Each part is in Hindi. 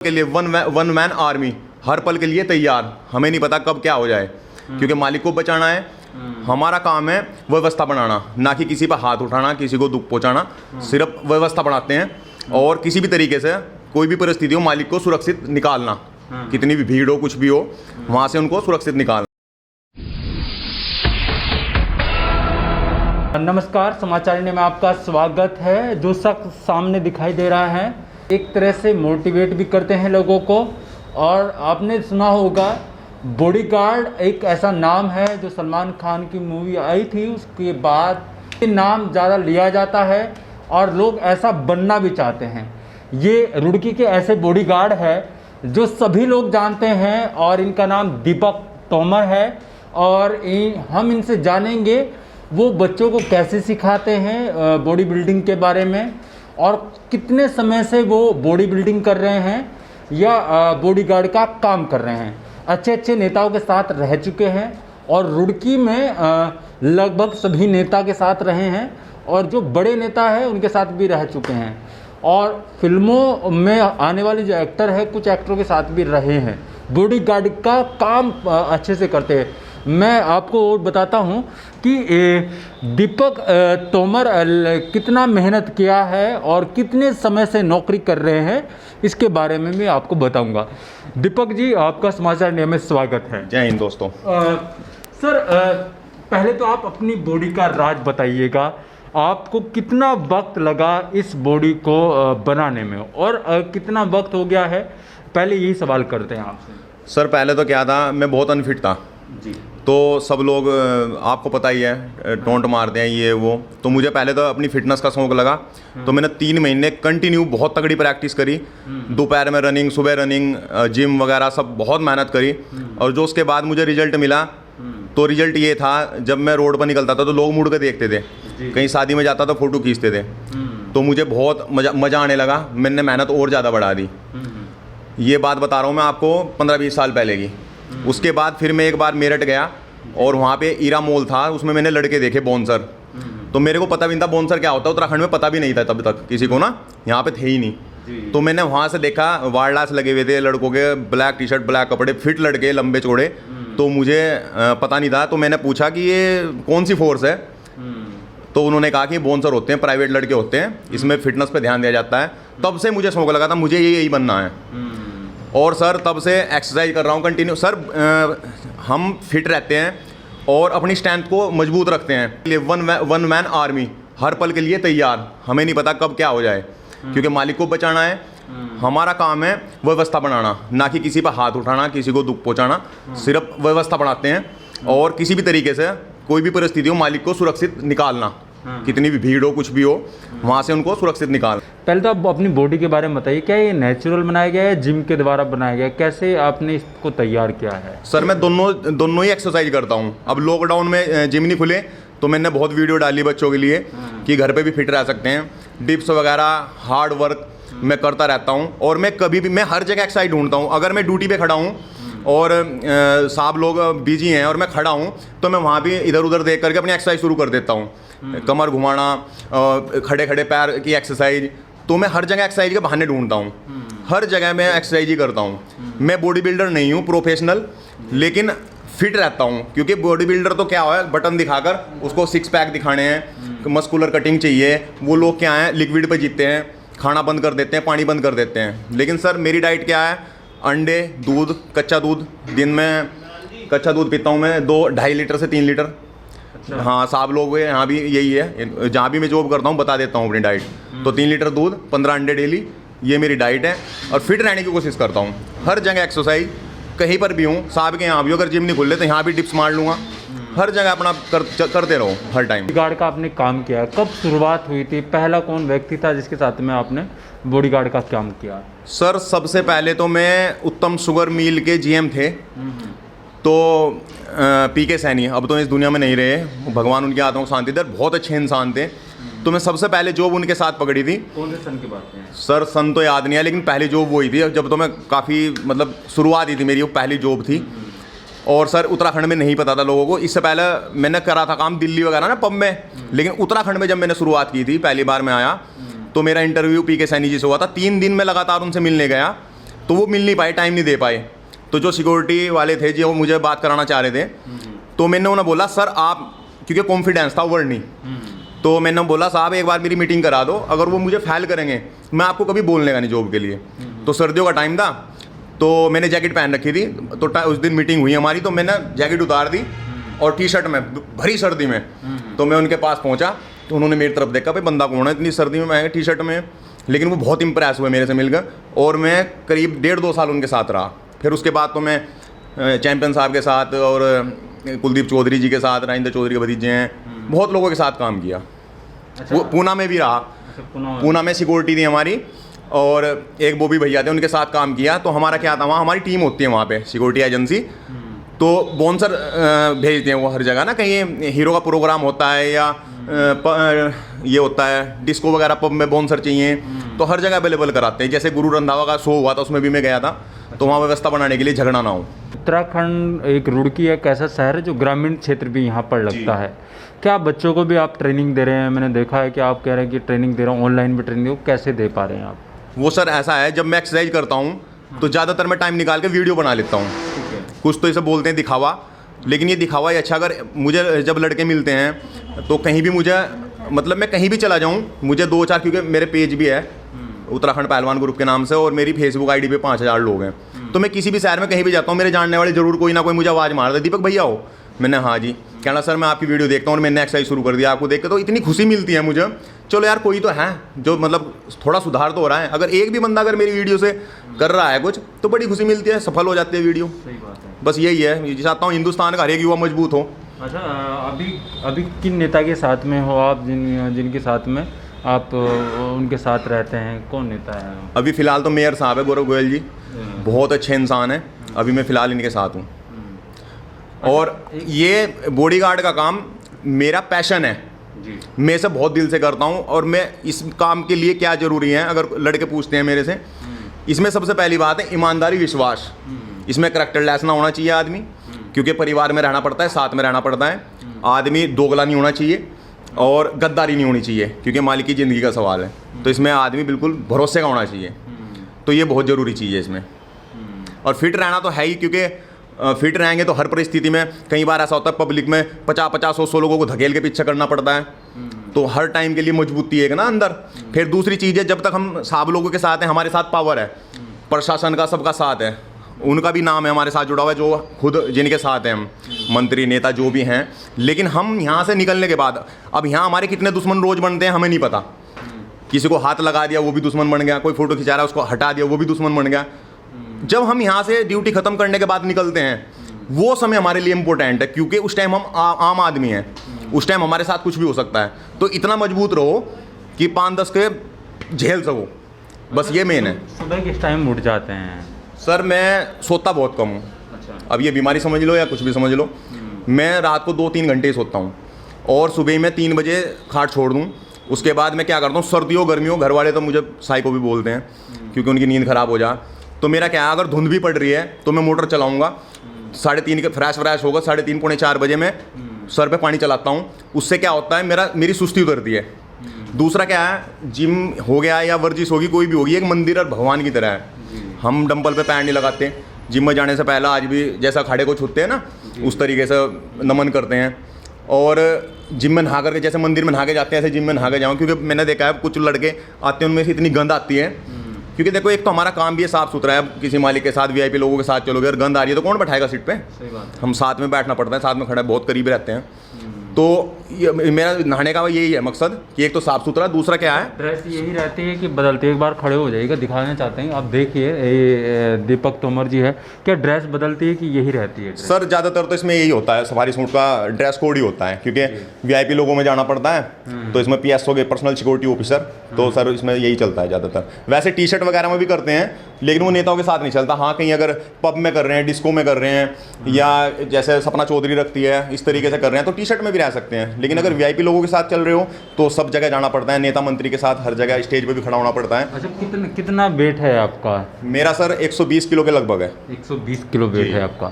के लिए वन मैन आर्मी, हर पल के लिए तैयार। हमें नहीं पता कब क्या हो जाए, क्योंकि मालिक को बचाना है। हमारा काम है व्यवस्था बनाना, ना कि किसी पर हाथ उठाना, किसी को दुख पहुंचाना। सिर्फ व्यवस्था बनाते हैं और किसी भी तरीके से कोई भी परिस्थिति हो मालिक को सुरक्षित निकालना, कितनी भी भीड़ हो कुछ भी हो वहाँ से उनको सुरक्षित निकालना। नमस्कार, समाचार इंडिया में आपका स्वागत है। जो शख्स सामने दिखाई दे रहा है एक तरह से मोटिवेट भी करते हैं लोगों को। और आपने सुना होगा बॉडीगार्ड एक ऐसा नाम है जो सलमान खान की मूवी आई थी, उसके बाद ये नाम ज़्यादा लिया जाता है और लोग ऐसा बनना भी चाहते हैं। ये रुड़की के ऐसे बॉडीगार्ड है जो सभी लोग जानते हैं और इनका नाम दीपक तोमर है। और हम इनसे जानेंगे वो बच्चों को कैसे सिखाते हैं बॉडी बिल्डिंग के बारे में, और कितने समय से वो बॉडी बिल्डिंग कर रहे हैं या बॉडीगार्ड का काम कर रहे हैं। अच्छे अच्छे नेताओं के साथ रह चुके हैं और रुड़की में लगभग सभी नेता के साथ रहे हैं, और जो बड़े नेता हैं उनके साथ भी रह चुके हैं। और फिल्मों में आने वाले जो एक्टर हैं कुछ एक्टरों के साथ भी रहे हैं। बॉडीगार्ड का काम अच्छे से करते हैं। मैं आपको और बताता हूं कि दीपक तोमर कितना मेहनत किया है और कितने समय से नौकरी कर रहे हैं, इसके बारे में मैं आपको बताऊंगा। दीपक जी, आपका समाचार इंडिया में स्वागत है। जय हिंद दोस्तों। सर, पहले तो आप अपनी बॉडी का राज बताइएगा। आपको कितना वक्त लगा इस बॉडी को बनाने में और कितना वक्त हो गया है, पहले यही सवाल करते हैं आपसे। सर पहले तो क्या था, मैं बहुत अनफिट था जी। तो सब लोग आपको पता ही है टोंट मारते हैं ये वो। तो मुझे पहले तो अपनी फिटनेस का शौक लगा, तो मैंने 3 महीने कंटिन्यू बहुत तगड़ी प्रैक्टिस करी। दोपहर में रनिंग, सुबह रनिंग, जिम वगैरह सब बहुत मेहनत करी। और जो उसके बाद मुझे रिजल्ट मिला, तो रिजल्ट ये था, जब मैं रोड पर निकलता था तो लोग मुड़ के देखते थे, कहीं शादी में जाता तो फ़ोटो खींचते थे। तो मुझे बहुत मज़ा आने लगा, मैंने मेहनत और ज़्यादा बढ़ा दी। ये बात बता रहा हूँ मैं आपको 15-20 साल पहले की। उसके बाद फिर मैं एक बार मेरठ गया और वहाँ पे ईरा मॉल था, उसमें मैंने लड़के देखे बॉन्सर। तो मेरे को पता भी नहीं था बॉन्सर क्या होता है, उत्तराखंड में पता भी नहीं था तब तक किसी को ना, यहाँ पे थे ही नहीं। तो मैंने वहाँ से देखा वारलास लगे हुए थे लड़कों के, ब्लैक टी शर्ट ब्लैक कपड़े, फिट लड़के लंबे चौड़े। तो मुझे पता नहीं था, तो मैंने पूछा कि ये कौन सी फोर्स है। तो उन्होंने कहा कि बॉन्सर होते हैं, प्राइवेट लड़के होते हैं, इसमें फिटनेस पे ध्यान दिया जाता है। तब से मुझे शौक लगा था, मुझे यही बनना है। और सर तब से एक्सरसाइज कर रहा हूँ कंटिन्यू। सर हम फिट रहते हैं और अपनी स्ट्रेंथ को मजबूत रखते हैं। वन मैन आर्मी, हर पल के लिए तैयार। हमें नहीं पता कब क्या हो जाए, क्योंकि मालिक को बचाना है। हमारा काम है व्यवस्था बनाना, ना कि किसी पर हाथ उठाना, किसी को दुख पहुंचाना। सिर्फ व्यवस्था बनाते हैं और किसी भी तरीके से कोई भी परिस्थिति हो मालिक को सुरक्षित निकालना, कितनी भी भीड़ हो कुछ भी हो वहाँ से उनको सुरक्षित निकालना। पहले तो आप अपनी बॉडी के बारे में बताइए, क्या ये नेचुरल बनाया गया है, जिम के द्वारा बनाया गया है, कैसे आपने इसको तैयार किया है? सर मैं दोनों ही एक्सरसाइज करता हूँ। अब लॉकडाउन में जिम नहीं खुले तो मैंने बहुत वीडियो डाली बच्चों के लिए कि घर पे भी फिट रह सकते हैं। डिप्स वगैरह, हार्ड वर्क मैं करता रहता हूँ। और मैं कभी भी, मैं हर जगह एक्सरसाइज ढूंढता हूँ। अगर मैं ड्यूटी पे खड़ा हूँ और साहब लोग बिजी हैं और मैं खड़ा हूँ, तो मैं वहाँ भी इधर उधर देख करके अपनी एक्सरसाइज शुरू कर देता हूँ। कमर घुमाना, खड़े खड़े पैर की एक्सरसाइज। तो मैं हर जगह एक्सरसाइज के बहाने ढूंढता हूँ, हर जगह मैं एक्सरसाइज ही करता हूँ। मैं बॉडी बिल्डर नहीं हूँ प्रोफेशनल, लेकिन फिट रहता हूँ। क्योंकि बॉडी बिल्डर तो क्या है, बटन दिखाकर उसको 6 पैक दिखाने हैं, मस्कुलर कटिंग चाहिए। वो लोग क्या हैं, लिक्विड पे जीते हैं, खाना बंद कर देते हैं, पानी बंद कर देते हैं। लेकिन सर मेरी डाइट क्या है, अंडे, दूध, कच्चा दूध। दिन में कच्चा दूध पीता हूँ मैं 2-2.5 लीटर से 3 लीटर। अच्छा। हाँ, साहब लोग यहाँ भी यही है, जहाँ भी मैं जॉब करता हूँ बता देता हूँ अपनी डाइट। तो 3 लीटर दूध, 15 अंडे डेली, ये मेरी डाइट है। और फिट रहने की कोशिश करता हूँ, हर जगह एक्सरसाइज, कहीं पर भी हूँ, साहब के यहाँ भी, अगर जिम नहीं खुल ले तो यहाँ भी डिप्स मार लूँगा। हर जगह अपना करते रहो हर टाइम। बॉडीगार्ड का आपने काम किया, कब शुरुआत हुई थी, पहला कौन व्यक्ति था जिसके साथ में आपने बॉडीगार्ड का काम किया? सर सबसे पहले तो मैं उत्तम शुगर मिल के जीएम थे, तो पीके सैनी, अब तो इस दुनिया में नहीं रहे, भगवान उनकी आत्मा को शांति दे, बहुत अच्छे इंसान थे। तो मैं सबसे पहले जॉब उनके साथ पकड़ी थी। कौन से सन की बात है? सर सन तो याद नहीं है, लेकिन पहली जॉब वही थी जब तो मैं काफ़ी मतलब शुरुआत ही थी मेरी, वो पहली जॉब थी। और सर उत्तराखंड में नहीं पता था लोगों को, इससे पहले मैंने करा था काम दिल्ली वगैरह ना पब में, लेकिन उत्तराखंड में जब मैंने शुरुआत की थी, पहली बार मैं आया तो मेरा इंटरव्यू पीके सैनी जी से हुआ था। 3 दिन में लगातार उनसे मिलने गया, तो वो मिल नहीं पाए, टाइम नहीं दे पाए। तो जो सिक्योरिटी वाले थे जो मुझे बात कराना चाह रहे थे, तो मैंने उन्हें बोला सर आप, क्योंकि कॉन्फिडेंस था वर्ड नहीं, तो मैंने बोला साहब एक बार मेरी मीटिंग करा दो, अगर वो मुझे फाइल करेंगे मैं आपको कभी बोलने का नहीं जॉब के लिए। तो सर्दियों का टाइम था, तो मैंने जैकेट पहन रखी थी, तो उस दिन मीटिंग हुई हमारी, तो मैंने जैकेट उतार दी और टी शर्ट में भरी सर्दी में, तो मैं उनके पास पहुंचा, तो उन्होंने मेरी तरफ देखा भाई बंदा कौन है इतनी सर्दी में, मैं टी शर्ट में। लेकिन वो बहुत इंप्रेस हुए मेरे से मिलकर, और मैं करीब 1.5-2 साल उनके साथ रहा। फिर उसके बाद तो मैं चैम्पियन साहब के साथ और कुलदीप चौधरी जी के साथ, राजेंद्र चौधरी के भतीजे हैं, बहुत लोगों के साथ काम किया। अच्छा। वो पूना में भी रहा। अच्छा, पूना में सिक्योरिटी थी हमारी, और एक बॉबी भैया थे, उनके साथ काम किया। तो हमारा क्या था, वहाँ हमारी टीम होती है वहाँ पे सिक्योरिटी एजेंसी, तो बोनसर भेजते हैं वो हर जगह ना, कहीं हीरो का प्रोग्राम होता है या ये होता है डिस्को वगैरह पब में बोनसर चाहिए, तो हर जगह अवेलेबल कराते हैं। जैसे गुरु रंधावा का शो हुआ था, उसमें भी मैं गया था, तो वहाँ व्यवस्था बनाने के लिए झगड़ा ना हो। उत्तराखंड एक रुड़की एक ऐसा शहर है जो ग्रामीण क्षेत्र भी यहाँ पर लगता है। क्या बच्चों को भी आप ट्रेनिंग दे रहे हैं? मैंने देखा है कि आप कह रहे हैं कि ट्रेनिंग दे रहा हूँ, ऑनलाइन भी ट्रेनिंग, कैसे दे पा रहे हैं आप? वो सर ऐसा है, जब मैं एक्सरसाइज करता हूँ तो ज़्यादातर मैं टाइम निकाल के वीडियो बना लेता हूँ। कुछ तो इसे बोलते हैं दिखावा, लेकिन ये दिखावा ही अच्छा। अगर मुझे जब लड़के मिलते हैं तो कहीं भी मुझे, मतलब मैं कहीं भी चला जाऊँ, मुझे 2-4, क्योंकि मेरे पेज भी है उत्तराखंड पहलवान ग्रुप के नाम से, और मेरी फेसबुक आईडी पे 5000 लोग हैं। तो मैं किसी भी शहर में कहीं भी जाता हूँ, मेरे जानने वाले जरूर कोई ना कोई मुझे आवाज़ मारता है, दीपक भैया हो। मैंने हाँ जी, कहना सर मैं आपकी वीडियो देखता हूँ और मैंने एक्सरसाइज शुरू कर दिया आपको देख के। तो इतनी खुशी मिलती है मुझे, चलो यार कोई तो है जो मतलब थोड़ा सुधार तो हो रहा है। अगर एक भी बंदा अगर मेरी वीडियो से कर रहा है कुछ, तो बड़ी खुशी मिलती है, सफल हो जाती है वीडियो। सही बात है। बस यही है, ये चाहता हूँ हिंदुस्तान का हर एक युवा मजबूत हो। अच्छा, अभी किन नेता के साथ में हो आप, जिनके साथ में आप उनके साथ रहते हैं? कौन नेता है? अभी फ़िलहाल तो मेयर साहब है गौरव गोयल जी, बहुत अच्छे इंसान हैं। अभी मैं फ़िलहाल इनके साथ हूँ। और ये बॉडीगार्ड का काम मेरा पैशन है जी। मैं इसे बहुत दिल से करता हूँ, और मैं इस काम के लिए क्या ज़रूरी है अगर लड़के पूछते हैं मेरे से, इसमें सबसे पहली बात है ईमानदारी, विश्वास। इसमें करैक्टर लेस ना होना चाहिए आदमी, क्योंकि परिवार में रहना पड़ता है, साथ में रहना पड़ता है। आदमी दोगला नहीं होना चाहिए और गद्दारी नहीं होनी चाहिए, क्योंकि मालिक की ज़िंदगी का सवाल है। तो इसमें आदमी बिल्कुल भरोसे का होना चाहिए, तो ये बहुत ज़रूरी चीज़ है इसमें। और फिट रहना तो है ही, क्योंकि फिट रहेंगे तो हर परिस्थिति में, कई बार ऐसा होता है पब्लिक में 50-100 लोगों को धकेल के पीछे करना पड़ता है, तो हर टाइम के लिए मजबूती है ना अंदर। फिर दूसरी चीज़ है, जब तक हम सब लोगों के साथ हैं, हमारे साथ पावर है, प्रशासन का सबका साथ है, उनका भी नाम है हमारे साथ जुड़ा हुआ है, जो खुद जिनके साथ हैं हम, मंत्री नेता जो भी हैं। लेकिन हम यहाँ से निकलने के बाद, अब यहाँ हमारे कितने दुश्मन रोज़ बनते हैं हमें नहीं पता। किसी को हाथ लगा दिया वो भी दुश्मन बन गया, कोई फोटो खिंचा रहा है उसको हटा दिया वो भी दुश्मन बन गया। जब हम यहाँ से ड्यूटी ख़त्म करने के बाद निकलते हैं, वो समय हमारे लिए इम्पोर्टेंट है, क्योंकि उस टाइम हम आम आदमी हैं, उस टाइम हमारे साथ कुछ भी हो सकता है। तो इतना मजबूत रहो कि 5-10 के झेल सको, बस ये मेन है। सुबह किस टाइम उठ जाते हैं? सर मैं सोता बहुत कम हूँ। अच्छा। अब ये बीमारी समझ लो या कुछ भी समझ लो, मैं रात को 2-3 घंटे ही सोता हूँ, और सुबह में 3 बजे खाट छोड़ दूँ। उसके बाद मैं क्या करता हूँ, सर्दियों गर्मियों, घर वाले तो मुझे साइको भी बोलते हैं, क्योंकि उनकी नींद ख़राब हो जा। तो मेरा क्या है, अगर धुंध भी पड़ रही है तो मैं मोटर चलाऊँगा, 3:30 के फ्रेश होगा, 3:30-4 बजे मैं सर पे पानी चलाता हूँ। उससे क्या होता है, मेरी सुस्ती उतरती है। दूसरा क्या है, जिम हो गया या वर्जिश होगी कोई भी होगी, एक मंदिर और भगवान की तरह है। हम डंबल पे पैर नहीं लगाते, जिम में जाने से पहले आज भी जैसा खाड़े को छूते हैं ना, उस तरीके से नमन करते हैं। और जिम में नहा करके, जैसे मंदिर में नहा के जाते हैं, ऐसे जिम में नहा के जाऊँ, क्योंकि मैंने देखा है कुछ लड़के आते हैं उनमें से इतनी गंद आती है। क्योंकि देखो, एक तो हमारा काम भी है साफ़ सुथरा है, किसी मालिक के साथ VIP लोगों के साथ चलोगे और गंद आ रही है तो कौन बैठाएगा सीट पे? सही बात है। हम साथ में बैठना पड़ता है, साथ में खड़े बहुत करीब रहते हैं। तो ये मेरा नहाने का यही है मकसद कि एक तो साफ़ सुथरा, दूसरा क्या है, ड्रेस यही रहती है कि बदलते? एक बार खड़े हो जाइएगा, दिखाना चाहते हैं। आप देखिए दीपक तोमर जी है, क्या ड्रेस बदलती है कि यही रहती है? सर ज़्यादातर तो इसमें यही होता है, सफारी सूट का ड्रेस कोड ही होता है, क्योंकि VIP लोगों में जाना पड़ता है, तो इसमें PSO के पर्सनल सिक्योरिटी ऑफिसर, तो सर इसमें यही चलता है ज़्यादातर। वैसे टी-शर्ट वगैरह में भी करते हैं, लेकिन वो नेताओं के साथ नहीं चलता। हाँ, कहीं अगर पब में कर रहे हैं, डिस्को में कर रहे हैं, या जैसे सपना चौधरी रखती है इस तरीके से कर रहे हैं, तो टी-शर्ट में भी रह सकते हैं। लेकिन अगर VIP लोगों के साथ चल रहे हो तो सब जगह जाना पड़ता है, नेता मंत्री के साथ हर जगह स्टेज पे भी खड़ा होना पड़ता है। अच्छा, कितना वेट है आपका? मेरा सर 120 किलो के लगभग है। 120 किलो वेट है आपका।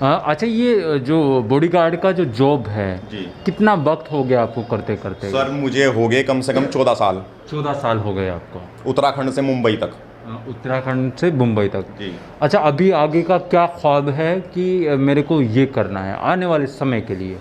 अच्छा, ये जो बॉडीगार्ड का जो जॉब है जी, कितना वक्त हो गया आपको करते करते? सर मुझे हो गए कम से कम 14 साल। 14 साल हो गए आपको? उत्तराखंड से मुंबई तक। उत्तराखंड से मुंबई तक। जी। अच्छा, अभी आगे का क्या ख्वाब है कि मेरे को ये करना है आने वाले समय के लिए?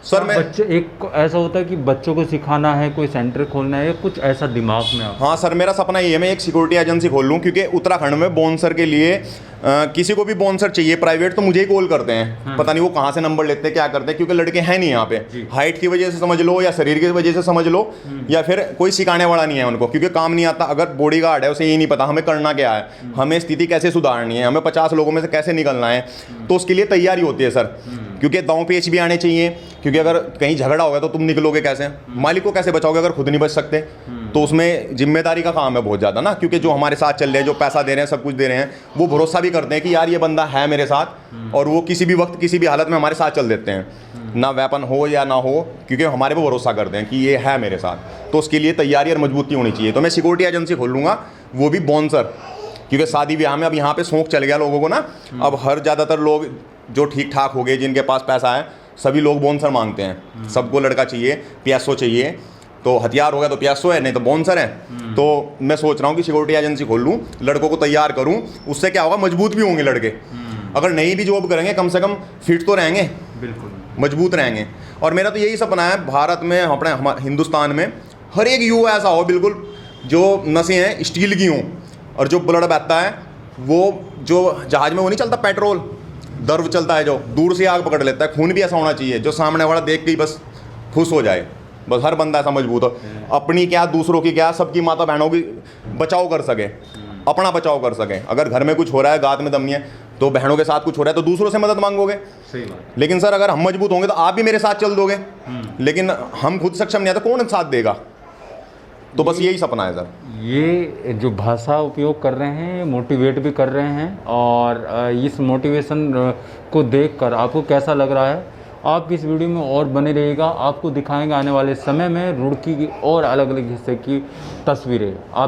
सर मैं बच्चे, एक ऐसा होता है कि बच्चों को सिखाना है, कोई सेंटर खोलना है, या कुछ ऐसा दिमाग में आप? हाँ सर, मेरा सपना ये है मैं एक सिक्योरिटी एजेंसी खोल लूँ, क्योंकि उत्तराखंड में बोनसर के लिए किसी को भी बोनसर चाहिए प्राइवेट तो मुझे ही कॉल करते हैं। पता नहीं वो कहाँ से नंबर लेते हैं, क्या करते हैं, क्योंकि लड़के हैं नहीं यहाँ पे। हाइट की वजह से समझ लो, या शरीर की वजह से समझ लो, या फिर कोई सिखाने वाला नहीं है उनको, क्योंकि काम नहीं आता। अगर बॉडीगार्ड है उसे ये नहीं पता हमें करना क्या है, हमें स्थिति कैसे सुधारनी है, हमें 50 लोगों में से कैसे निकलना है, तो उसके लिए तैयारी होती है सर। क्योंकि दांव पेच भी आने चाहिए, क्योंकि अगर कहीं झगड़ा हो गया तो तुम निकलोगे कैसे, मालिक को कैसे बचाओगे अगर खुद नहीं बच सकते। तो उसमें जिम्मेदारी का काम है बहुत ज़्यादा ना, क्योंकि जो हमारे साथ चल रहे हैं, जो पैसा दे रहे हैं, सब कुछ दे रहे हैं, वो भरोसा भी करते हैं कि यार ये बंदा है मेरे साथ, और वो किसी भी वक्त किसी भी हालत में हमारे साथ चल देते हैं, ना वेपन हो या ना हो, क्योंकि हमारे पे भरोसा करते हैं कि ये है मेरे साथ। तो उसके लिए तैयारी और मजबूती होनी चाहिए। तो मैं सिक्योरिटी एजेंसी खोल लूँगा, वो भी बोनसर, क्योंकि शादी ब्याह में अब यहाँ पे शौक चल गया लोगों को ना। अब हर ज़्यादातर लोग जो ठीक ठाक हो गए, जिनके पास पैसा है, सभी लोग बोनसर मांगते हैं। सबको लड़का चाहिए, पियासो चाहिए, तो हथियार हो गया तो पियासो है, नहीं तो बोनसर है। तो मैं सोच रहा हूँ कि सिक्योरिटी एजेंसी खोल लूँ, लड़कों को तैयार करूँ, उससे क्या होगा, मजबूत भी होंगे लड़के। अगर नहीं भी जॉब करेंगे, कम से कम फिट तो रहेंगे, बिल्कुल मजबूत रहेंगे। और मेरा तो यही सपना है, भारत में, अपने हिंदुस्तान में हर एक युवा ऐसा हो बिल्कुल, जो नसें हैं स्टील की हों, और जो ब्लड बहता है वो, जो जहाज में वो नहीं चलता पेट्रोल, दर्व चलता है जो दूर से आग पकड़ लेता है, खून भी ऐसा होना चाहिए जो सामने वाला देख के ही बस खुश हो जाए। बस हर बंदा ऐसा मजबूत हो, अपनी क्या दूसरों की क्या, सबकी माता बहनों की बचाव कर सके, अपना बचाव कर सके। अगर घर में कुछ हो रहा है, गात में दम नहीं है, तो बहनों के साथ कुछ हो रहा है तो दूसरों से मदद मांगोगे। सही बात। लेकिन सर अगर हम मजबूत होंगे तो आप भी मेरे साथ चल दोगे, लेकिन हम खुद सक्षम नहीं है तो कौन साथ देगा। तो बस यही सपना है सर। ये जो भाषा उपयोग कर रहे हैं, मोटिवेट भी कर रहे हैं, और इस मोटिवेशन को देखकर आपको कैसा लग रहा है? आप इस वीडियो में और बने रहिएगा, आपको दिखाएंगे आने वाले समय में रुड़की की और अलग अलग हिस्से की तस्वीरें। आप